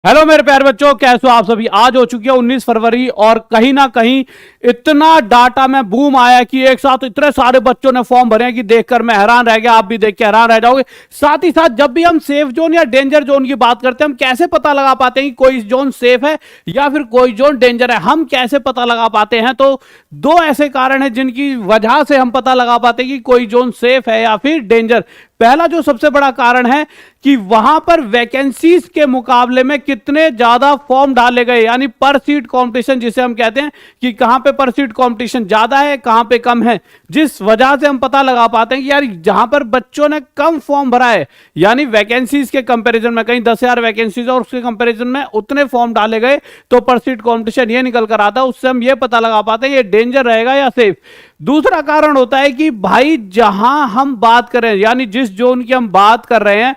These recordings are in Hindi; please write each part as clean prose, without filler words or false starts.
हेलो मेरे प्यारे बच्चों, कैसे हो आप सभी। आज हो चुकी है 19 फरवरी और कहीं ना कहीं इतना डाटा में बूम आया कि एक साथ इतने सारे बच्चों ने फॉर्म भरे हैं कि देखकर मैं हैरान रह गया। आप भी देख के हैरान रह जाओगे। साथ ही साथ जब भी हम सेफ जोन या डेंजर जोन की बात करते हैं, हम कैसे पता लगा पाते हैं कि कोई जोन सेफ है या फिर कोई जोन डेंजर है। हम कैसे पता लगा पाते हैं? तो दो ऐसे कारण हैं जिनकी वजह से हम पता लगा पाते हैं कि कोई जोन सेफ है या फिर डेंजर। पहला जो सबसे बड़ा कारण है कि वहां पर वैकेंसीज के मुकाबले में कितने ज्यादा फॉर्म डाले गए, यानी पर सीट कंपटीशन जिसे हम कहते हैं कि कहां पे पर सीट कंपटीशन ज्यादा है, कहां पे कम है। जिस वजह से हम पता लगा पाते हैं कि यार जहां पर बच्चों ने कम फॉर्म भरा है, यानी वैकेंसीज के कंपैरिजन में, कहीं 10,000 वैकेंसीज और उसके कंपैरिजन में उतने फॉर्म डाले गए तो पर सीट कंपटीशन ये निकल कर आता है। उससे हम ये पता लगा पाते हैं ये डेंजर रहेगा या सेफ। दूसरा कारण होता है कि भाई जहां हम बात कर रहे हैं, यानी जिस जोन की हम बात कर रहे हैं,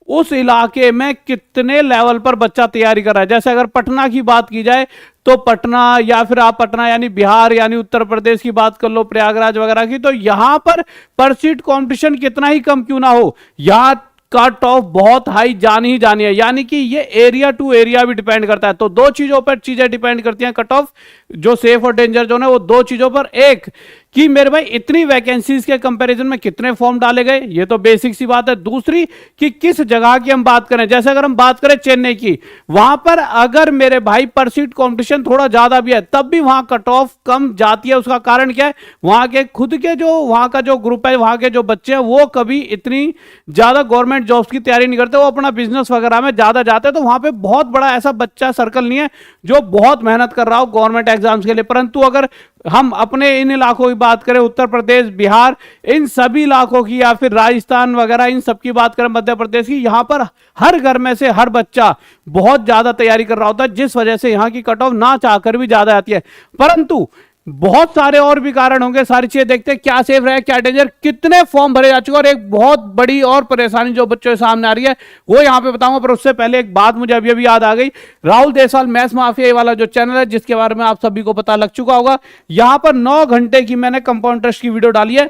उस इलाके में कितने लेवल पर बच्चा तैयारी कर रहा है। जैसे अगर पटना की बात की जाए तो पटना, या फिर आप पटना यानी बिहार यानी उत्तर प्रदेश की बात कर लो, प्रयागराज वगैरह की, तो यहां पर सीट कंपटीशन कितना ही कम क्यों ना हो, यहां कट ऑफ बहुत हाई जानी ही जानी है। यानी कि ये एरिया टू एरिया भी डिपेंड करता है। तो दो चीजों पर चीजें डिपेंड करती हैं कट ऑफ, जो सेफ और डेंजर जोन है वो दो चीजों पर। एक कि मेरे भाई इतनी वैकेंसीज के कंपैरिजन में कितने फॉर्म डाले गए, ये तो बेसिक सी बात है। दूसरी कि किस जगह की हम बात करें। जैसे अगर हम बात करें चेन्नई की, वहां पर अगर मेरे भाई पर सीट कंपटीशन थोड़ा ज्यादा भी है तब भी वहां कट ऑफ कम जाती है। उसका कारण क्या है? वहां के खुद के जो वहां का जो ग्रुप है, वहां के जो बच्चे हैं, वो कभी इतनी ज्यादा गवर्नमेंट जॉब्स की तैयारी नहीं करते, वो अपना बिजनेस वगैरह में ज्यादा जाते हैं। तो वहां पे बहुत बड़ा ऐसा बच्चा सर्कल नहीं है जो बहुत मेहनत कर रहा हो गवर्नमेंट एग्जाम्स के लिए। परंतु अगर हम अपने इन इलाकों की बात करें, उत्तर प्रदेश, बिहार, इन सभी इलाकों की, या फिर राजस्थान वगैरह, इन सब की बात करें, मध्य प्रदेश की, यहां पर हर घर में से हर बच्चा बहुत ज्यादा तैयारी कर रहा होता है, जिस वजह से यहां की कट ऑफ ना चाहकर भी ज्यादा आती है। परंतु बहुत सारे और भी कारण होंगे। सारी चीजें देखते हैं, क्या सेफ रहे क्या डेंजर, कितने फॉर्म भरे जा चुके। और एक बहुत बड़ी और परेशानी जो बच्चों के सामने आ रही है वो यहां पे बताऊंगा। पर उससे पहले एक बात मुझे अभी अभी याद आ गई। राहुल देसवाल मैथ्स माफिया वाला जो चैनल है, जिसके बारे में आप सभी को पता लग चुका होगा, यहां पर 9 घंटे की मैंने कंपाउंड टेस्ट की वीडियो डाली है।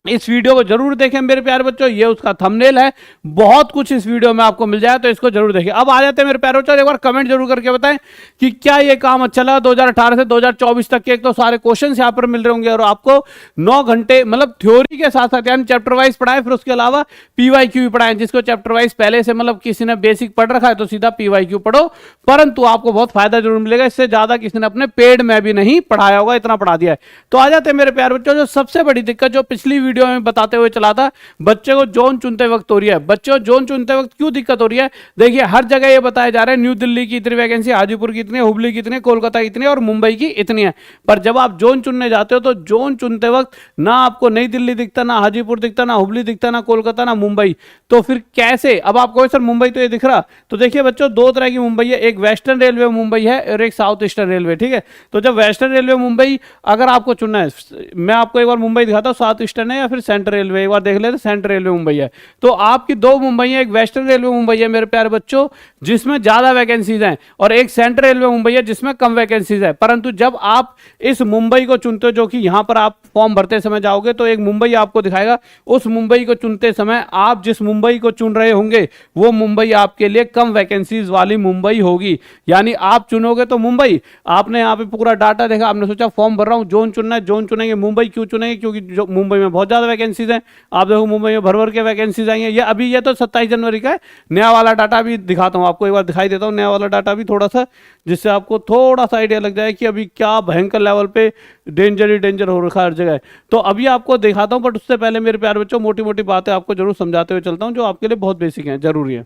इस वीडियो को जरूर देखें मेरे प्यारे बच्चों, ये उसका थंबनेल है। बहुत कुछ इस वीडियो में आपको मिल जाए, तो इसको जरूर देखें। अब आ जाते हैं मेरे प्यारे बच्चों, एक बार कमेंट जरूर करके बताएं कि क्या ये काम अच्छा लगा। 2018 से 2024 तक के एक तो सारे क्वेश्चंस यहां पर मिल रहे होंगे और आपको 9 घंटे मतलब थ्योरी के साथ साथ यानी चैप्टर वाइज पढ़ाए, फिर उसके अलावा पीवाईक्यू भी पढ़ाएं। जिसको चैप्टर वाइज पहले से मतलब किसी ने बेसिक पढ़ रखा है तो सीधा पीवाईक्यू पढ़ो, परंतु आपको बहुत फायदा जरूर मिलेगा। इससे ज्यादा किसी ने अपने पेड में भी नहीं पढ़ाया होगा, इतना पढ़ा दिया है। तो आ जाते हैं मेरे प्यारे बच्चों, जो सबसे बड़ी दिक्कत जो पिछली वीडियो में बताते हुए चला था, बच्चे को जोन चुनते वक्त हो रही है। बच्चे को जोन चुनते वक्त क्यों दिक्कत हो रही है? देखिए, हर जगह ये बताया जा रहा है न्यू दिल्ली की इतनी वैकेंसी, हाजीपुर की इतनी, हुबली की इतनी, कोलकाता की इतनी और मुंबई की इतनी है। पर जब आप जोन चुनने जाते हो तो जोन चुनते वक्त ना आपको नई दिल्ली दिखता, ना हाजीपुर दिखता, ना हुबली दिखता, ना कोलकाता, ना मुंबई। तो फिर कैसे? अब आपको सर मुंबई तो ये दिख रहा। तो देखिए बच्चों, दो तरह की मुंबई है, एक वेस्टर्न रेलवे मुंबई है और एक साउथ ईस्टर्न रेलवे। ठीक है, तो जब वेस्टर्न रेलवे मुंबई अगर आपको चुनना है, मैं आपको एक बार मुंबई दिखाता हूं, साउथ ईस्टर्न है या फिर सेंट्रल रेलवे, एक बार देख लेते। सेंट्रल रेलवे मुंबई है, तो आपकी दो मुंबई है, एक वेस्टर्न रेलवे मुंबई है मेरे प्यारे बच्चों जिसमें ज्यादा वैकेंसीज हैं, और एक सेंट्रल रेलवे मुंबई है जिसमें कम वैकेंसीज है। परंतु जब आप इस मुंबई को चुनते हो, जो कि यहां पर आप फॉर्म भरते समय जाओगे तो एक मुंबई आपको दिखाएगा। उस मुंबई को चुनते समय आप जिस मुंबई को चुन रहे होंगे वो मुंबई आपके लिए कम वैकेंसीज वाली मुंबई होगी। यानी आप चुनोगे तो मुंबई, आपने यहाँ पे पूरा डाटा देखा, आपने सोचा फॉर्म भर रहा हूं, जोन चुनना है, जोन चुनेंगे। मुंबई क्यों चुनेंगे? क्योंकि मुंबई में बहुत ज्यादा वैकेंसीज है। आप देखो मुंबई में भर भर के वैकेंसीज आई हैं। ये अभी ये तो 27 जनवरी का है। नया वाला डाटा भी दिखाता हूं आपको, एक बार दिखाई देता हूं नया वाला डाटा भी थोड़ा सा, जिससे आपको थोड़ा सा आइडिया लग जाए कि अभी क्या भयंकर लेवल पे डेंजर ही डेंजर हो रखा है हर जगह। तो अभी आपको दिखाता हूं, बट उससे पहले मेरे प्यारे बच्चों मोटी मोटी बातें आपको जरूर समझाते हुए चलता हूं, जो आपके लिए बहुत बेसिक है, जरूरी है।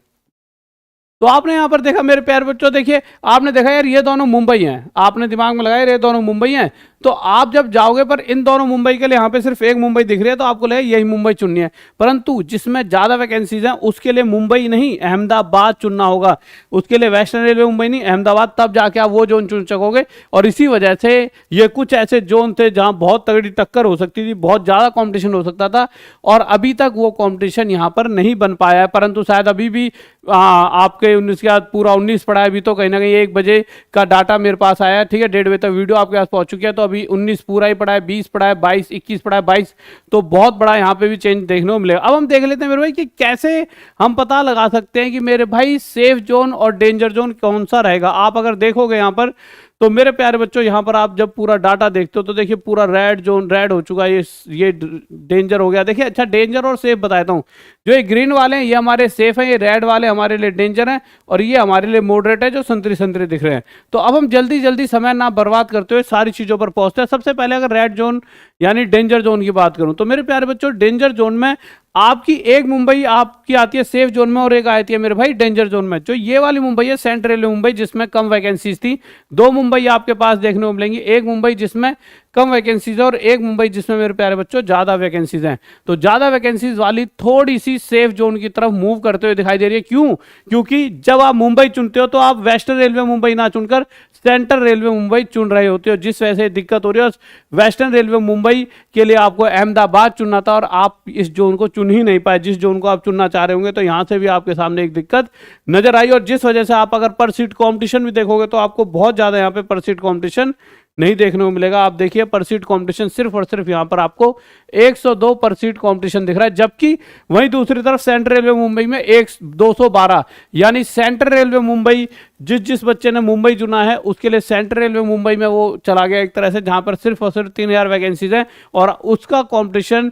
तो आपने यहां पर देखा मेरे प्यारे बच्चों, देखिए आपने देखा यार ये दोनों मुंबई हैं, आपने दिमाग में लगाया ये दोनों मुंबई हैं। तो आप जब जाओगे पर इन दोनों मुंबई के लिए यहाँ पे सिर्फ एक मुंबई दिख रही है, तो आपको लगे यही मुंबई चुननी है। परंतु जिसमें ज्यादा वैकेंसीज हैं उसके लिए मुंबई नहीं, अहमदाबाद चुनना होगा। उसके लिए वेस्टर्न रेलवे मुंबई नहीं, अहमदाबाद, तब जाके आप वो जोन चुन सकोगे। और इसी वजह से ये कुछ ऐसे जोन थे जहां बहुत तगड़ी टक्कर हो सकती थी, बहुत ज्यादा कॉम्पिटिशन हो सकता था, और अभी तक वो कॉम्पिटिशन यहाँ पर नहीं बन पाया है। परंतु शायद अभी भी आपके 19 के बाद पूरा 19 पड़ा है अभी, तो कहीं ना कहीं 1 बजे का डाटा मेरे पास आया है। ठीक है, 1:30 बजे तक वीडियो आपके पास पहुंच चुकी है। तो अभी 19 पूरा ही पड़ा है, 20 पड़ा है, 22, 21 पड़ा है, 22, तो बहुत बड़ा यहाँ पे भी चेंज देखने को मिलेगा। अब हम देख लेते हैं मेरे भाई कि कैसे हम पता लगा सकते हैं कि मेरे भाई सेफ जोन और डेंजर जोन कौन सा रहेगा। आप अगर देखोगे यहाँ पर तो मेरे प्यारे बच्चों, यहाँ पर आप जब पूरा डाटा देखते हो तो देखिए पूरा रेड जोन रेड हो चुका है, ये डेंजर हो गया। देखिए अच्छा, डेंजर और सेफ बताता हूँ। जो ये ग्रीन वाले हैं ये हमारे सेफ हैं, ये रेड वाले हमारे लिए डेंजर हैं, और ये हमारे लिए मॉडरेट है जो संतरी संतरी दिख रहे हैं। तो अब हम जल्दी जल्दी समय ना बर्बाद करते हुए सारी चीज़ों पर पहुंचते हैं। सबसे पहले अगर रेड जोन यानी डेंजर जोन की बात करूं तो मेरे प्यारे बच्चों, डेंजर जोन में आपकी एक मुंबई आपकी आती है सेफ जोन में और एक आती है मेरे भाई डेंजर जोन में। जो ये वाली मुंबई है सेंट्रल रेलवे मुंबई, जिसमें कम वैकेंसीज थी। दो मुंबई आपके पास देखने को मिलेंगी, एक मुंबई जिसमें कम वैकेंसीज है और एक मुंबई जिसमें मेरे प्यारे बच्चों ज़्यादा वैकेंसीज हैं। तो ज़्यादा वैकेंसीज वाली थोड़ी सी सेफ जोन की तरफ मूव करते हुए दिखाई दे रही है। क्यों? क्योंकि जब आप मुंबई चुनते हो तो आप वेस्टर्न रेलवे मुंबई ना चुनकर सेंट्रल रेलवे मुंबई चुन रहे होते हो, जिस वजह से दिक्कत हो रही है। वेस्टर्न रेलवे मुंबई के लिए आपको अहमदाबाद चुनना था और आप इस जोन को चुन ही नहीं पाए, जिस जोन को आप चुनना चाह रहे होंगे। तो यहां से भी आपके सामने एक दिक्कत नजर आई, और जिस वजह से आप अगर पर सीट कॉम्पिटिशन भी देखोगे तो आपको बहुत ज्यादा यहाँ पे पर सीट कॉम्पिटिशन नहीं देखने को मिलेगा। आप देखिए पर सीट कंपटीशन सिर्फ और सिर्फ यहाँ पर आपको 102 पर सीट कंपटीशन दिख रहा है, जबकि वहीं दूसरी तरफ सेंट्रल रेलवे मुंबई में 212, यानी सेंट्रल रेलवे मुंबई जिस बच्चे ने मुंबई चुना है उसके लिए सेंट्रल रेलवे मुंबई में वो चला गया एक तरह से, जहां पर सिर्फ और सिर्फ 3000 वैकेंसीज है और उसका कॉम्पिटिशन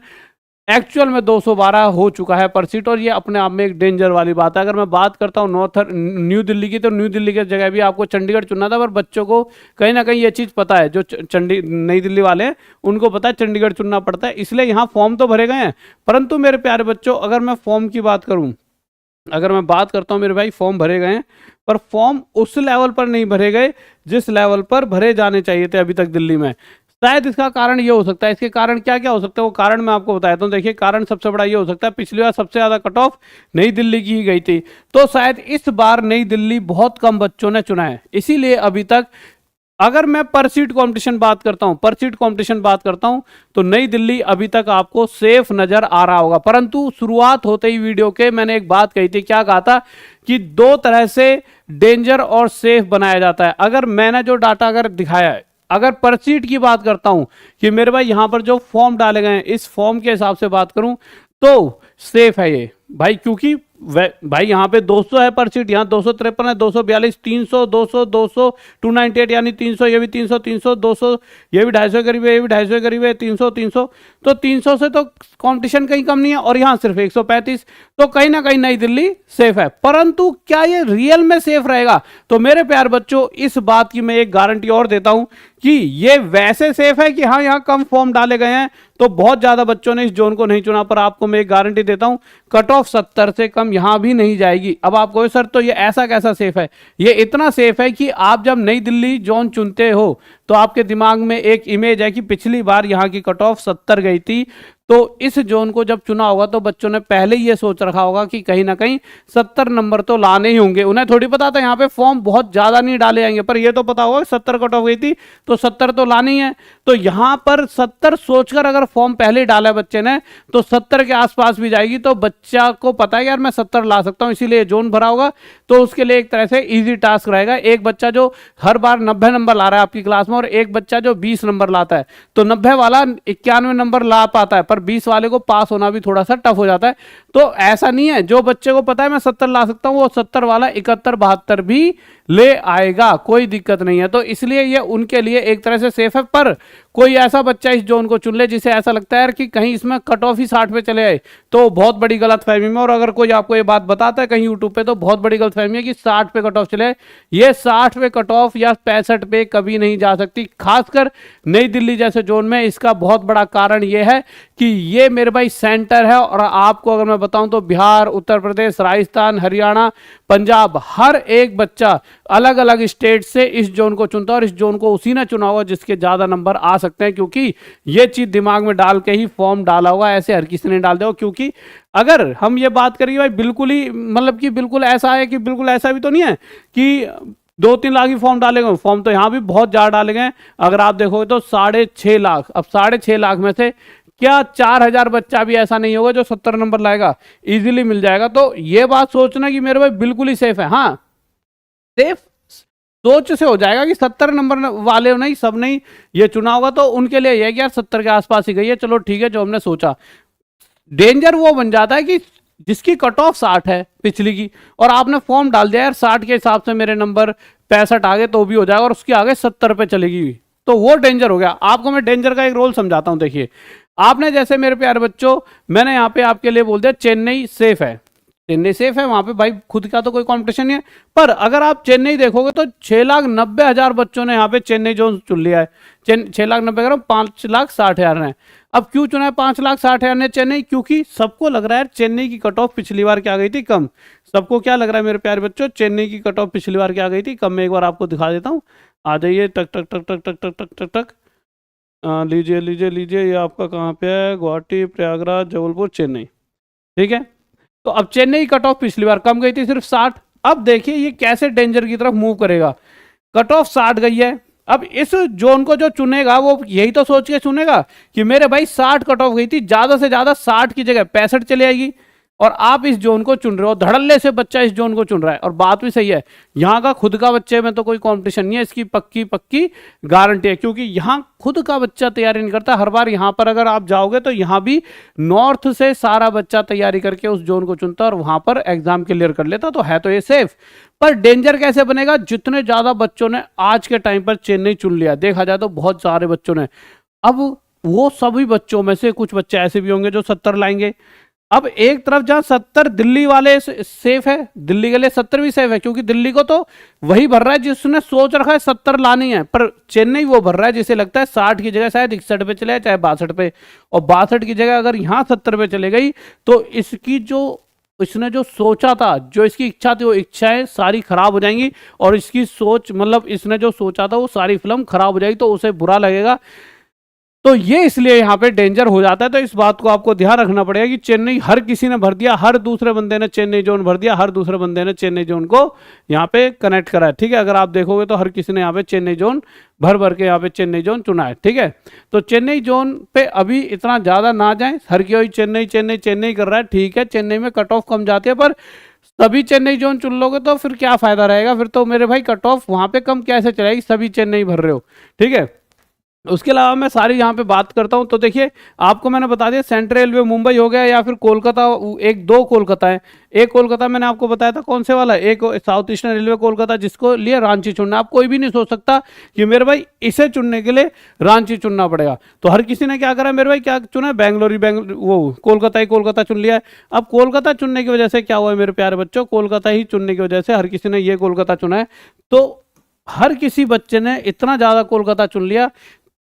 एक्चुअल में 212 हो चुका है पर सीट। और ये अपने आप में एक डेंजर वाली बात है। अगर मैं बात करता हूँ न्यू दिल्ली की, तो न्यू दिल्ली की जगह भी आपको चंडीगढ़ चुनना था, पर बच्चों को कहीं ना कहीं ये चीज़ पता है, जो नई दिल्ली वाले हैं उनको पता है चंडीगढ़ चुनना पड़ता है, इसलिए यहाँ फॉर्म तो भरे गए हैं। परंतु मेरे प्यारे बच्चों, अगर मैं फॉर्म की बात करूँ, अगर मैं बात करता हूँ मेरे भाई, फॉर्म भरे गए हैं पर फॉर्म उस लेवल पर नहीं भरे गए जिस लेवल पर भरे जाने चाहिए थे अभी तक दिल्ली में। शायद इसका कारण ये हो सकता है। इसके कारण क्या क्या हो सकता है वो कारण मैं आपको बताता हूँ। देखिए कारण सबसे बड़ा ये हो सकता है, पिछली बार सबसे ज़्यादा कट ऑफ नई दिल्ली की ही गई थी, तो शायद इस बार नई दिल्ली बहुत कम बच्चों ने चुना है, इसीलिए अभी तक। अगर मैं पर सीट कॉम्पिटिशन बात करता हूं, पर सीट कॉम्पिटिशन बात करता हूं, तो नई दिल्ली अभी तक आपको सेफ नजर आ रहा होगा। परंतु शुरुआत होते ही वीडियो के मैंने एक बात कही थी, क्या कहा था कि दो तरह से डेंजर और सेफ बनाया जाता है। अगर मैंने जो डाटा अगर दिखाया है, अगर पर सीट की बात करता हूं कि मेरे भाई यहां पर जो फॉर्म डाले गए हैं इस फॉर्म के हिसाब से बात करूं तो सेफ है ये भाई, क्योंकि भाई यहाँ पे 200 है पर सीट, यहाँ 253 है, 242, 300, 200, 200, 298 यानी 300, ये भी 300, 300, 200, ये भी 250 करीब है, ये भी 250 करीब है, 300, 300, तो 300 से तो कंपटीशन कहीं कम नहीं है, और यहाँ सिर्फ 135, तो कहीं ना कहीं नई दिल्ली सेफ है। परंतु क्या ये रियल में सेफ रहेगा? तो मेरे प्यार बच्चों, इस बात की मैं एक गारंटी और देता हूं कि ये वैसे सेफ है कि हाँ, यहाँ कम फॉर्म डाले गए हैं तो बहुत ज्यादा बच्चों ने इस जोन को नहीं चुना, पर आपको मैं एक गारंटी देता हूं कट ऑफ 70 से कम यहां भी नहीं जाएगी। अब आप कहो सर तो ये ऐसा कैसा सेफ है? ये इतना सेफ है कि आप जब नई दिल्ली जोन चुनते हो तो आपके दिमाग में एक इमेज है कि पिछली बार यहाँ की कट ऑफ 70 गई थी, तो इस जोन को जब चुना होगा तो बच्चों ने पहले ही ये सोच रखा होगा कि कहीं ना कहीं 70 नंबर तो लाने ही होंगे। उन्हें थोड़ी पता था यहाँ पे फॉर्म बहुत ज्यादा नहीं डाले जाएंगे, पर ये तो पता होगा 70 कट ऑफ गई थी तो 70 तो लानी है। तो यहाँ पर 70 सोचकर अगर फॉर्म पहले ही डाला बच्चे ने तो 70 के आसपास भी जाएगी, तो बच्चा को पता है यार मैं 70 ला सकता हूँ, इसीलिए जोन भरा होगा। तो उसके लिए एक तरह से ईजी टास्क रहेगा। एक बच्चा जो हर बार 90 नंबर ला रहा है आपकी क्लास में और एक बच्चा जो 20 नंबर लाता है, तो 90 वाला 91 नंबर ला पाता है, पर 20 वाले को पास होना भी थोड़ा सा टफ हो जाता है। तो ऐसा नहीं है, जो बच्चे को पता है मैं 70 ला सकता हूं वो 70 वाला 71 72 भी ले आएगा, कोई दिक्कत नहीं है। तो इसलिए ये उनके लिए एक तरह से सेफ है। पर कोई ऐसा बच्चा इस जोन को चुन ले जिसे ऐसा लगता है कि कहीं इसमें कट ऑफ ही 60 पे चले आए, तो बहुत बड़ी गलतफहमी में। और अगर कोई आपको ये बात बताता है कहीं यूट्यूब पे, तो बहुत बड़ी गलतफहमी है कि 60 पे कट ऑफ चले। ये 60 पे कट ऑफ या 65 पे कभी नहीं जा सकती, खासकर नई दिल्ली जैसे जोन में। इसका बहुत बड़ा कारण ये है कि ये मेरे भाई सेंटर है, और आपको अगर मैं बताऊं तो बिहार, उत्तर प्रदेश, राजस्थान, हरियाणा, पंजाब, हर एक बच्चा अलग अलग स्टेट से इस जोन को चुनता है, और इस जोन को उसी ने चुना होगा जिसके ज्यादा नंबर आ सकते हैं, क्योंकि ये चीज दिमाग में डाल के ही फॉर्म डाला होगा, ऐसे हर किसी ने डाल दिया। क्योंकि अगर हम ये बात करेंगे भाई बिल्कुल ही, मतलब कि बिल्कुल ऐसा है कि बिल्कुल ऐसा भी तो नहीं है कि 2-3 लाख ही फॉर्म डाले गए। फॉर्म तो यहाँ भी बहुत ज्यादा डाले गए। अगर आप देखोगे तो 6.5 लाख, अब 6.5 लाख में से क्या 4000 बच्चा भी ऐसा नहीं होगा जो 70 नंबर लाएगा, इजीली मिल जाएगा। तो ये बात सोचना कि मेरे भाई बिल्कुल ही सेफ है। हाँ, सेफ सोच से हो जाएगा कि 70 नंबर वाले नहीं, सब नहीं ये चुना होगा, तो उनके लिए यह है कि यार 70 के आसपास ही गई है, चलो ठीक है जो हमने सोचा। डेंजर वो बन जाता है कि जिसकी कट ऑफ 60 है पिछली की, और आपने फॉर्म डाल दिया यार 60 के हिसाब से मेरे नंबर 65 आ गए तो भी हो जाएगा, और उसके आगे 70 पे चलेगी, तो वो डेंजर हो गया। आपको मैं डेंजर का एक रोल समझाता हूं। देखिए, आपने जैसे मेरे प्यारे बच्चों, मैंने यहाँ पे आपके लिए बोल दिया चेन्नई सेफ है, चेन्नई सेफ है, वहां पे भाई खुद का तो कोई कंपटीशन नहीं है। पर अगर आप चेन्नई देखोगे तो 6,90,000 बच्चों ने यहाँ पे चेन्नई जोन चुन लिया है। 6,90,000 5,60,000 है। अब क्यों चुना है 5,60,000 ने चेन्नई? क्योंकि सबको लग रहा है चेन्नई की कट ऑफ पिछली बार क्या गई थी, कम। सबको क्या लग रहा है मेरे प्यारे बच्चों, चेन्नई की कट ऑफ पिछली बार क्या गई थी, कम। मैं एक बार आपको दिखा देता हूँ, आ जाइए, टक टक टक टक टक टक टक टक टक, लीजिए लीजिए लीजिए, ये आपका कहाँ पे है, गुवाहाटी, प्रयागराज, जबलपुर, चेन्नई, ठीक है। तो अब चेन्नई कट ऑफ पिछली बार कम गई थी, सिर्फ 60। अब देखिए ये कैसे डेंजर की तरफ मूव करेगा। कट ऑफ 60 गई है, अब इस जोन को जो चुनेगा वो यही तो सोच के चुनेगा कि मेरे भाई 60 कट ऑफ गई थी, ज्यादा से ज्यादा 60 की जगह 65 चले आएगी, और आप इस जोन को चुन रहे हो, धड़ल्ले से बच्चा इस जोन को चुन रहा है। और बात भी सही है, यहाँ का खुद का बच्चे में तो कोई कंपटीशन नहीं है, इसकी पक्की पक्की गारंटी है, क्योंकि यहाँ खुद का बच्चा तैयारी नहीं करता। हर बार यहाँ पर अगर आप जाओगे तो यहाँ भी नॉर्थ से सारा बच्चा तैयारी करके उस जोन को चुनता है और वहां पर एग्जाम क्लियर कर लेता, तो है तो ये सेफ। पर डेंजर कैसे बनेगा? जितने ज्यादा बच्चों ने आज के टाइम पर चेन्नई चुन लिया, देखा जाए तो बहुत सारे बच्चों ने, अब वो सभी बच्चों में से कुछ बच्चे ऐसे भी होंगे जो 70 लाएंगे। अब एक तरफ जहां 70 दिल्ली वाले सेफ है, दिल्ली के लिए 70 भी सेफ है, क्योंकि दिल्ली को तो वही भर रहा है जिसने सोच रखा है 70 लानी है, पर चेन्नई वो भर रहा है जिसे लगता है 60 की जगह शायद 61 पे चले, चाहे 62 पे, और 62 की जगह अगर यहां 70 पे चले गई तो इसकी जो इसने जो सोचा था, जो इसकी इच्छा थी, वो इच्छाएं सारी खराब हो जाएंगी, और इसकी सोच मतलब इसने जो सोचा था वो सारी फिल्म खराब हो जाएगी, तो उसे बुरा लगेगा। तो ये इसलिए यहाँ पे डेंजर हो जाता है। तो इस बात को आपको ध्यान रखना पड़ेगा कि चेन्नई हर किसी ने भर दिया, हर दूसरे बंदे ने चेन्नई जोन भर दिया, हर दूसरे बंदे ने चेन्नई जोन को यहाँ पे कनेक्ट करा है, ठीक है। अगर आप देखोगे तो हर किसी ने यहाँ पे चेन्नई जोन भर भर के यहाँ पे चेन्नई जोन चुना है, ठीक है। तो चेन्नई जोन पे अभी इतना ज्यादा ना जाए, हर कोई चेन्नई चेन्नई चेन्नई कर रहा है, ठीक है। चेन्नई में कट ऑफ कम जाती है, पर सभी चेन्नई जोन चुन लोगे तो फिर क्या फायदा रहेगा? फिर तो मेरे भाई कट ऑफ वहां पे कम कैसे चलेगी, सभी चेन्नई भर रहे हो, ठीक है। उसके अलावा मैं सारी यहाँ पे बात करता हूँ, तो देखिए आपको मैंने बता दिया सेंट्रल रेलवे मुंबई हो गया, या फिर कोलकाता, एक दो कोलकाता है। एक कोलकाता मैंने आपको बताया था कौन से वाला, एक साउथ ईस्टर्न रेलवे कोलकाता, जिसको लिए रांची चुनना। आप कोई भी नहीं सोच सकता कि मेरे भाई इसे चुनने के लिए रांची चुनना पड़ेगा। तो हर किसी ने क्या करा, मेरे भाई क्या चुना, बेंगलोर वो कोलकाता ही कोलकाता चुन लिया है। अब कोलकाता चुनने की वजह से क्या हुआ है मेरे प्यारे बच्चों, कोलकाता ही चुनने की वजह से हर किसी ने ये कोलकाता चुना है। तो हर किसी बच्चे ने इतना ज्यादा कोलकाता चुन लिया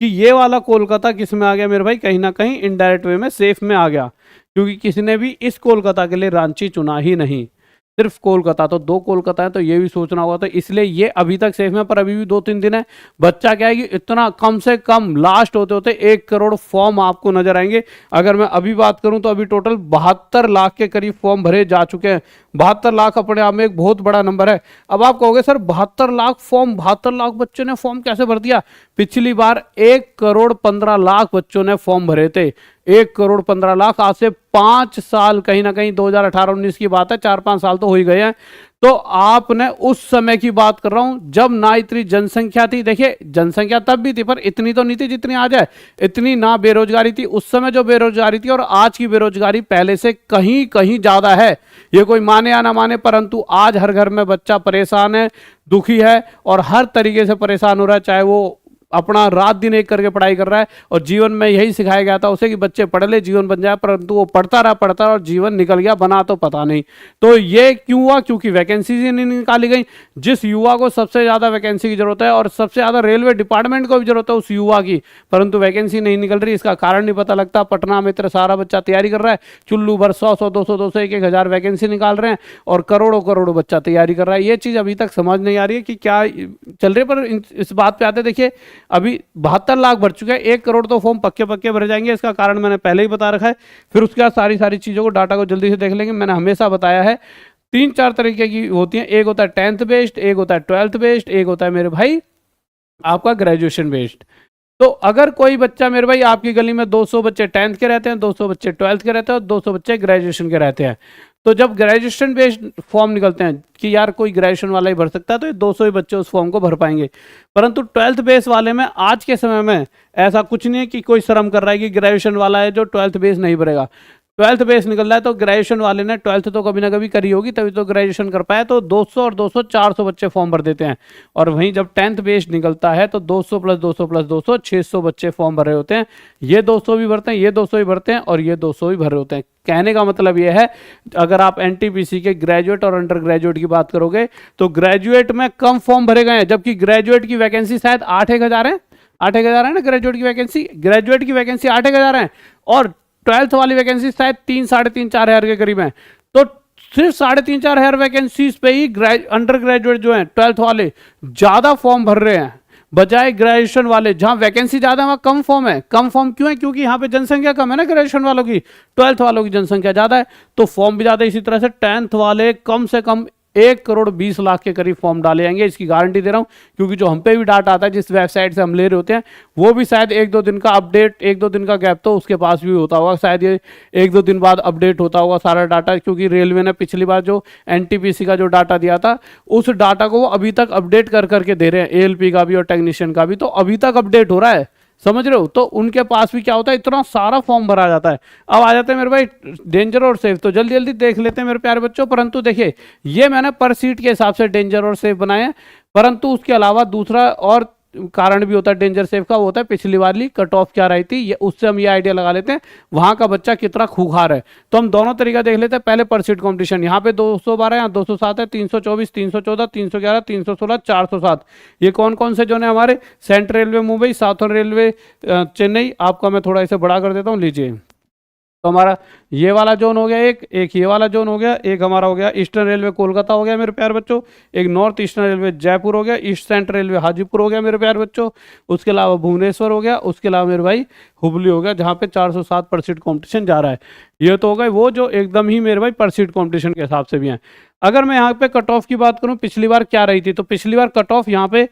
कि ये वाला कोलकाता किस में आ गया मेरे भाई, कहीं ना कहीं इनडायरेक्ट वे में सेफ में आ गया, क्योंकि किसी ने भी इस कोलकाता के लिए रांची चुना ही नहीं, सिर्फ कोलकाता। तो दो कोलकाता है, तो ये भी सोचना होगा, तो इसलिए ये अभी तक सेफ में। पर अभी भी 2-3 दिन है, बच्चा क्या है कि इतना कम से कम लास्ट होते होते 1 करोड़ फॉर्म आपको नजर आएंगे। अगर मैं अभी बात करूं तो अभी टोटल 72 लाख के करीब फॉर्म भरे जा चुके हैं। 72 लाख अपने आप में एक बहुत बड़ा नंबर है। अब आप कहोगे सर 72 लाख फॉर्म, 72 लाख बच्चों ने फॉर्म कैसे भर दिया? पिछली बार 1 करोड़ 15 लाख बच्चों ने फॉर्म भरे थे। 1 करोड़ 15 लाख, आज से 5 साल, कहीं ना कहीं 2018-19 की बात है, 4-5 साल तो हो ही गए हैं। तो आपने उस समय की बात कर रहा हूं जब ना इतनी जनसंख्या थी। देखिए जनसंख्या तब भी थी, पर इतनी तो नहीं थी जितनी आज है, इतनी ना बेरोजगारी थी। उस समय जो बेरोजगारी थी और आज की बेरोजगारी पहले से कहीं कहीं ज्यादा है, ये कोई माने या ना माने, परंतु आज हर घर में बच्चा परेशान है, दुखी है, और हर तरीके से परेशान हो रहा है, चाहे वो अपना रात दिन एक करके पढ़ाई कर रहा है। और जीवन में यही सिखाया गया था उसे कि बच्चे पढ़ ले जीवन बन जाए, परंतु वो पढ़ता रहा और जीवन निकल गया, बना तो पता नहीं। तो ये क्यों हुआ? क्योंकि वैकेंसी ही नहीं निकाली गई। जिस युवा को सबसे ज्यादा वैकेंसी की जरूरत है और सबसे ज्यादा रेलवे डिपार्टमेंट को भी जरूरत है उस युवा की, परंतु वैकेंसी नहीं निकल रही, इसका कारण नहीं पता लगता। पटना में इतना सारा बच्चा तैयारी कर रहा है, चुल्लू भर 100-100, 200-200, 1,000 वैकेंसी निकाल रहे हैं, और करोड़ों करोड़ों बच्चा तैयारी कर रहा है। ये चीज अभी तक समझ नहीं आ रही है कि क्या चल रही है। पर इस बात पे आते, देखिए अभी 72 लाख भर चुके हैं, 1 करोड़ तो फॉर्म पक्के पक्के भरे जाएंगे। इसका कारण मैंने पहले ही बता रखा है। फिर उसके बाद सारी चीजों को, डाटा को जल्दी से देख लेंगे। मैंने हमेशा बताया है 3-4 तरीके की होती हैं। एक होता है 10th बेस्ड, एक होता है 12th बेस्ड, एक होता है मेरे भाई आपका ग्रेजुएशन बेस्ड। तो अगर कोई बच्चा मेरे भाई आपकी गली में 200 बच्चे 10th के रहते हैं, 200 बच्चे 12th के रहते हैं और 200 बच्चे ग्रेजुएशन के रहते हैं, तो जब ग्रेजुएशन बेस्ड फॉर्म निकलते हैं कि यार कोई ग्रेजुएशन वाला ही भर सकता है, तो ये 200 ही बच्चे उस फॉर्म को भर पाएंगे। परंतु 12th बेस वाले में आज के समय में ऐसा कुछ नहीं है कि कोई शर्म कर रहा है कि ग्रेजुएशन वाला है जो 12th बेस नहीं भरेगा। 12th बेस निकल रहा है तो ग्रेजुएशन वाले ने 12th तो कभी ना कभी करी होगी, तभी तो ग्रेजुएशन कर पाया, तो 200 और 200 400 बच्चे फॉर्म भर देते हैं। और वहीं जब 10th बेस निकलता है तो 200 प्लस 200 प्लस 200 600 बच्चे फॉर्म भर रहे होते हैं। ये 200 भी भरते हैं, ये 200 भी भरते हैं और ये 200 भी भर रहे होते हैं। कहने का मतलब ये है, अगर आप एनटीपीसी के ग्रेजुएट और अंडर ग्रेजुएट की बात करोगे तो ग्रेजुएट में कम फॉर्म भरे गए हैं, जबकि ग्रेजुएट की वैकेंसी शायद 8-1000 है। 8-1000 है ना ग्रेजुएट की वैकेंसी, ग्रेजुएट की वैकेंसी 8-1000 है और 12th वाली वैकेंसी शायद 3-3.5-4 के करीब है। तो सिर्फ 3.5-4 वैकेंसीज पे ही अंडर ग्रेजुएट जो हैं 12th वाले ज्यादा फॉर्म भर रहे हैं बजाय ग्रेजुएशन वाले। जहां वैकेंसी ज्यादा है वहां कम फॉर्म है। कम फॉर्म क्यों है? क्योंकि यहाँ पे जनसंख्या कम है ना ग्रेजुएशन वालों की, 12th वालों की जनसंख्या ज्यादा है तो फॉर्म भी ज्यादा। इसी तरह से 10th वाले कम से कम 1,20,00,000 के करीब फॉर्म डाले जाएंगे, इसकी गारंटी दे रहा हूं। क्योंकि जो हम पे भी डाटा आता है जिस वेबसाइट से हम ले रहे होते हैं, वो भी शायद 1-2 दिन का अपडेट, 1-2 दिन का गैप तो उसके पास भी होता होगा, शायद ये 1-2 दिन बाद अपडेट होता होगा सारा डाटा। क्योंकि रेलवे ने पिछली बार जो एनटीपीसी का जो डाटा दिया था उस डाटा को वो अभी तक अपडेट कर करके दे रहे हैं, एएलपी का भी और टेक्नीशियन का भी, तो अभी तक अपडेट हो रहा है, समझ रहे हो। तो उनके पास भी क्या होता है, इतना सारा फॉर्म भरा जाता है। अब आ जाते हैं मेरे भाई डेंजर और सेफ, तो जल्दी जल्दी देख लेते हैं मेरे प्यारे बच्चों। परंतु देखिए ये मैंने पर सीट के हिसाब से डेंजर और सेफ बनाए हैं, परंतु उसके अलावा दूसरा और कारण भी होता है डेंजर सेफ का, वो होता है पिछली वाली कट ऑफ क्या रही थी, ये उससे हम ये आइडिया लगा लेते हैं वहां का बच्चा कितना खूंखार है। तो हम दोनों तरीका देख लेते हैं। पहले पर सीट कॉम्पिटिशन, यहाँ पे 212 यहाँ 207 है, 324, 314, 311, 316, 407। ये कौन कौन से जो है हमारे central railway Mumbai, southern railway Chennai. आपका मैं थोड़ा इसे बड़ा कर देता हूँ, लीजिए। तो हमारा ये वाला जोन हो गया, एक ये वाला जोन हो गया, एक हमारा हो गया ईस्टर्न रेलवे कोलकाता हो गया मेरे प्यारे बच्चों, एक नॉर्थ ईस्टर्न रेलवे जयपुर हो गया, ईस्ट सेंट्रल रेलवे हाजीपुर हो गया मेरे प्यारे बच्चों, उसके अलावा भुवनेश्वर हो गया, उसके अलावा मेरे भाई हुबली हो गया, जहाँ पे 407 पर सीट कॉम्पिटिशन जा रहा है। ये तो हो गए वो जो एकदम ही मेरे भाई पर सीट कॉम्पिटिशन के हिसाब से भी हैं। अगर मैं यहाँ पे कट ऑफ की बात करूँ पिछली बार क्या रही थी, तो पिछली बार कट ऑफ यहाँ पे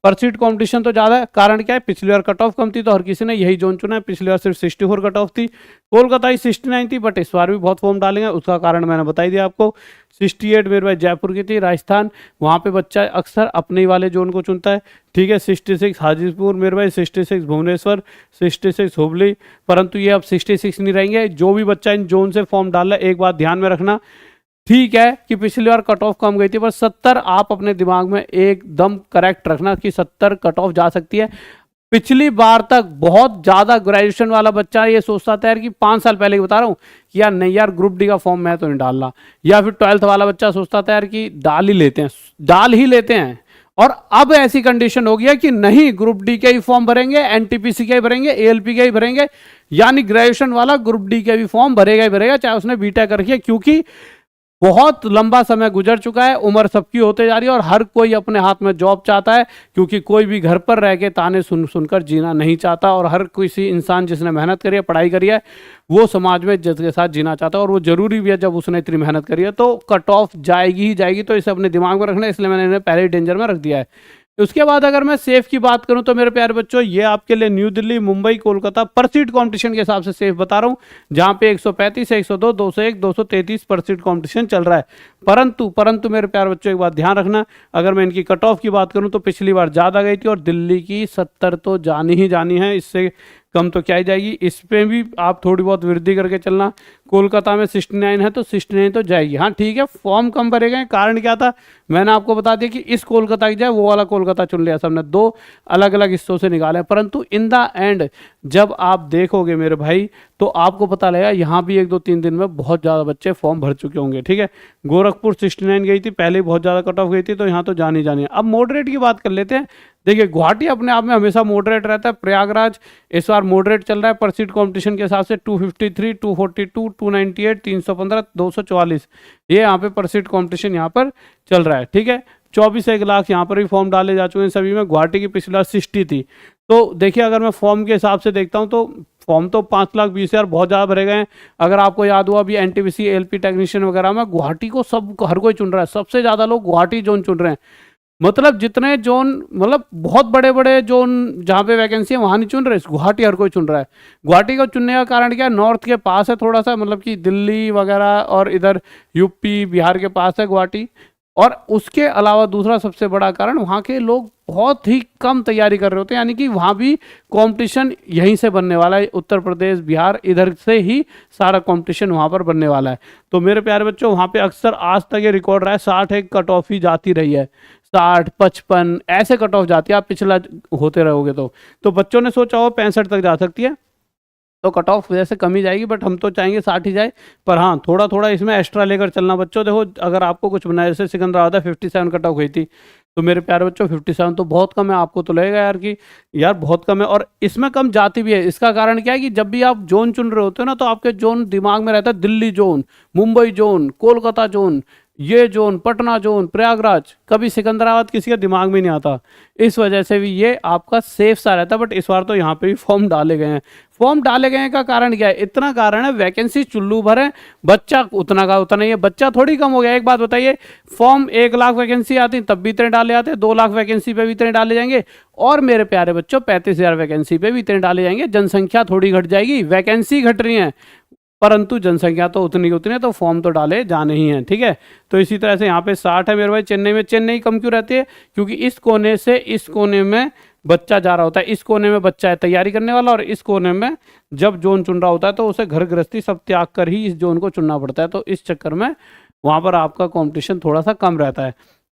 पर सीट कंपटीशन तो ज़्यादा है। कारण क्या है, पिछली बार कट ऑफ कम थी तो हर किसी ने यही जोन चुना है। पिछली बार सिर्फ 64 कट ऑफ थी, कोलकाता ही 69 थी, बट इस बार भी बहुत फॉर्म डालेंगे, उसका कारण मैंने बता ही दिया आपको। 68 मेरे भाई जयपुर की थी, राजस्थान, वहाँ पे बच्चा अक्सर अपने ही वाले जोन को चुनता है, ठीक है। 66 हाजीपुर मेरे भाई, 66 भुवनेश्वर, 66 हुबली, परंतु ये अब 66 नहीं रहेंगे। जो भी बच्चा इन जोन से फॉर्म डाल रहा है, एक बात ध्यान में रखना, ठीक है कि पिछली बार कट ऑफ कम गई थी, पर 70 आप अपने दिमाग में एकदम करेक्ट रखना कि 70 कट ऑफ जा सकती है। पिछली बार तक बहुत ज़्यादा ग्रेजुएशन वाला बच्चा ये सोचता था यार कि 5 साल पहले की बता रहा हूँ कि यार नहीं यार ग्रुप डी का फॉर्म मैं तो नहीं डाल रहा, या फिर 12th वाला बच्चा सोचता था यार कि डाल ही लेते हैं। और अब ऐसी कंडीशन हो गया कि नहीं, ग्रुप डी के ही फॉर्म भरेंगे, एनटीपीसी के ही भरेंगे, एएलपी के ही भरेंगे, यानी ग्रेजुएशन वाला ग्रुप डी के भी फॉर्म भरेगा ही भरेगा, चाहे उसने बीटेक कर रखी है। क्योंकि बहुत लंबा समय गुजर चुका है, उम्र सबकी होते जा रही है और हर कोई अपने हाथ में जॉब चाहता है, क्योंकि कोई भी घर पर रह के ताने सुन सुनकर जीना नहीं चाहता। और हर किसी इंसान जिसने मेहनत करी है, पढ़ाई करी है, वो समाज में इज्जत के साथ जीना चाहता है, और वो जरूरी भी है जब उसने इतनी मेहनत करी है। तो कट ऑफ जाएगी ही जाएगी, तो इसे अपने दिमाग में रखना, इसलिए मैंने इन्हें पहले ही डेंजर में रख दिया है। उसके बाद अगर मैं सेफ की बात करूं तो मेरे प्यारे बच्चों, ये आपके लिए न्यू दिल्ली, मुंबई, कोलकाता पर सीट कंपटीशन के हिसाब से सेफ बता रहा हूं, जहां पे 135, 102, 201, 233 पर सीट कंपटीशन चल रहा है। परंतु मेरे प्यारे बच्चों एक बात ध्यान रखना, अगर मैं इनकी कट ऑफ की बात करूं तो पिछली बार ज़्यादा गई थी और दिल्ली की 70 तो जानी ही जानी है, इससे कम तो क्या ही जाएगी। इस पे भी आप थोड़ी बहुत वृद्धि करके चलना। कोलकाता में 69 है तो 69 तो जाएगी, हाँ ठीक है। फॉर्म कम भरे गए, कारण क्या था मैंने आपको बता दिया कि इस कोलकाता की जाए वो वाला कोलकाता चुन लिया सबने, 2 अलग अलग हिस्सों से निकाले। परंतु इन द एंड जब आप देखोगे मेरे भाई तो आपको पता लगेगा यहाँ भी 1-2-3 दिन में बहुत ज़्यादा बच्चे फॉर्म भर चुके होंगे, ठीक है। गोरखपुर 69 गई थी, पहले बहुत ज़्यादा कट ऑफ गई थी, तो यहाँ तो जानी है। अब मॉडरेट की बात कर लेते हैं। देखिए गुवाहाटी अपने आप में हमेशा मॉडरेट रहता है, प्रयागराज इस बार मॉडरेट चल रहा है पर सीट कंपटीशन के हिसाब से 253, 242, 298, 315, 244, ये यहाँ पे पर सीट कंपटीशन यहाँ पर चल रहा है, ठीक है। 24 लाख यहाँ पर भी फॉर्म डाले जा चुके हैं सभी में। गुवाहाटी की पिछली बार 60 थी। तो देखिए अगर मैं फॉर्म के हिसाब से देखता हूँ तो फॉर्म तो 5,20,000 बहुत ज़्यादा भरे गए हैं। अगर आपको याद हुआ अभी एनटीपीसी, एलपी टेक्नीशियन वगैरह में गुवाहाटी को हर कोई चुन रहा है, सबसे ज़्यादा लोग गुवाहाटी जोन चुन रहे हैं। मतलब जितने जोन, मतलब बहुत बड़े बड़े जोन जहाँ पे वैकेंसी है वहाँ नहीं चुन रहे, गुवाहाटी हर कोई चुन रहा है। गुवाहाटी को चुनने का कारण क्या है, नॉर्थ के पास है थोड़ा सा, मतलब कि दिल्ली वगैरह और इधर यूपी बिहार के पास है गुवाहाटी। और उसके अलावा दूसरा सबसे बड़ा कारण, वहाँ के लोग बहुत ही कम तैयारी कर रहे होते हैं, यानी कि वहाँ भी कंपटीशन यहीं से बनने वाला है, उत्तर प्रदेश बिहार इधर से ही सारा कंपटीशन वहाँ पर बनने वाला है। तो मेरे प्यारे बच्चों, वहाँ पे अक्सर आज तक ये रिकॉर्ड रहा है 60 एक कट ऑफ ही जाती रही है, 60 55 ऐसे कट ऑफ जाती है, आप पिछला होते रहोगे तो बच्चों ने सोचा हो 65 तक जा सकती है, तो कट ऑफ वैसे कम ही जाएगी, बट हम तो चाहेंगे 60 ही जाए। पर हाँ, थोड़ा थोड़ा इसमें एक्स्ट्रा लेकर चलना बच्चों। देखो अगर आपको कुछ बनाया, जैसे सिकंदराबाद 57 कट ऑफ गई थी, तो मेरे प्यारे बच्चों 57 तो बहुत कम है, आपको तो लगेगा यार कि यार बहुत कम है, और इसमें कम जाती भी है। इसका कारण क्या है कि जब भी आप जोन चुन रहे होते हो ना, तो आपके जोन दिमाग में रहता है Delhi zone, Mumbai zone, Kolkata zone, ये जोन, पटना जोन, प्रयागराज, कभी सिकंदराबाद किसी के दिमाग में नहीं आता। इस वजह से भी ये आपका सेफ सा रहता है। बट इस बार तो यहाँ पे भी फॉर्म डाले गए हैं। फॉर्म डाले गए का कारण क्या है, इतना कारण है वैकेंसी चुल्लू भर है, बच्चा उतना का उतना ही है, बच्चा थोड़ी कम हो गया। एक बात बताइए, फॉर्म 1 लाख वैकेंसी आती तब भी इतने डाले आते, 2 लाख वैकेंसी पे भी इतने डाले जाएंगे, और मेरे प्यारे बच्चों 35,000 वैकेंसी पे भी इतने डाले जाएंगे। जनसंख्या थोड़ी घट जाएगी, वैकेंसी घट रही है, परंतु जनसंख्या तो उतनी उतनी है, तो फॉर्म तो डाले जाने ही हैं, ठीक है। तो इसी तरह से यहाँ पे 60 है मेरे भाई। चेन्नई कम क्यों रहती है, क्योंकि इस कोने से इस कोने में बच्चा जा रहा होता है, इस कोने में बच्चा है तैयारी करने वाला, और इस कोने में जब जोन चुन रहा होता है तो उसे घर गृहस्थी सब त्याग कर ही इस जोन को चुनना पड़ता है। तो इस चक्कर में वहाँ पर आपका कॉम्पिटिशन थोड़ा सा कम रहता है।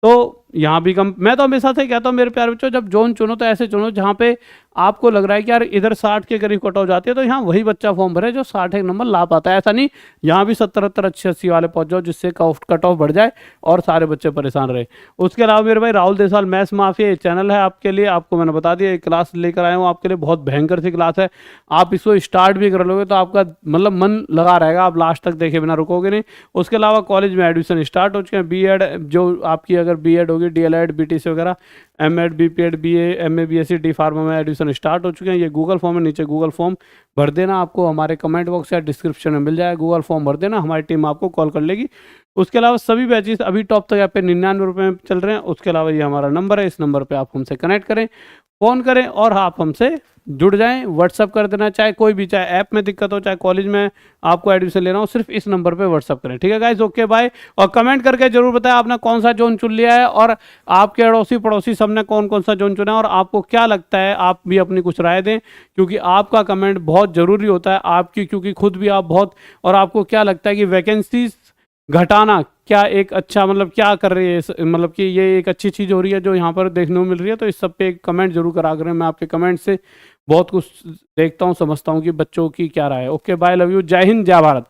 तो यहाँ भी कम, मैं तो हमेशा से कहता हूँ मेरे प्यारे बच्चों, जब जोन चुनो तो ऐसे चुनो जहाँ पे आपको लग रहा है कि यार इधर 60 के करीब कट ऑफ जाती है, तो यहाँ वही बच्चा फॉर्म भरे जो 60 एक नंबर ला पाता है। ऐसा नहीं यहाँ भी 70 80 वाले पहुंच जाओ, जिससे कट ऑफ बढ़ जाए और सारे बच्चे परेशान रहे। उसके अलावा मेरे भाई राहुल देसाल मैथ्स माफिया चैनल है आपके लिए, आपको मैंने बता दिया, एक क्लास लेकर आया हूँ आपके लिए, बहुत भयंकर सी क्लास है। आप इसको स्टार्ट भी कर लोगे तो आपका मतलब मन लगा रहेगा, आप लास्ट तक देखे बिना रुकोगे नहीं। उसके अलावा कॉलेज में एडमिशन स्टार्ट हो चुके हैं, बीएड जो आपकी अगर बीएड होगी, डीएलएड बीटीसी वगैरह, MEd BPEd BA MA BSc D pharma में एडमिशन स्टार्ट हो चुके हैं। ये गूगल फॉर्म है, नीचे गूगल फॉर्म भर देना, आपको हमारे कमेंट बॉक्स या डिस्क्रिप्शन में मिल जाएगा, गूगल फॉर्म भर देना, हमारी टीम आपको कॉल कर लेगी। उसके अलावा सभी बैचेस अभी टॉप तक यहाँ पे 99 रुपये में चल रहे हैं। उसके अलावा ये हमारा नंबर है, इस नंबर पर आप हमसे कनेक्ट करें, फ़ोन करें और आप हमसे जुड़ जाएं, व्हाट्सअप कर देना, चाहे कोई भी, चाहे ऐप में दिक्कत हो, चाहे कॉलेज में आपको एडमिशन लेना हो, सिर्फ इस नंबर पे व्हाट्सअप करें, ठीक है गाइस। Okay bye. और कमेंट करके जरूर बताएं आपने कौन सा जोन चुन लिया है, और आपके अड़ोसी पड़ोसी सबने कौन कौन सा जोन चुना है, और आपको क्या लगता है, आप भी अपनी कुछ राय दें, क्योंकि आपका कमेंट बहुत ज़रूरी होता है आपकी, क्योंकि खुद भी आप बहुत, और आपको क्या लगता है कि वैकेंसीज घटाना क्या एक अच्छा, मतलब क्या कर रही है, मतलब कि ये एक अच्छी चीज़ हो रही है जो यहाँ पर देखने को मिल रही है। तो इस सब पे एक कमेंट जरूर करा करें, मैं आपके कमेंट से बहुत कुछ देखता हूँ, समझता हूँ कि बच्चों की क्या राय है। ओके बाय, लव यू, जय हिंद, जय भारत।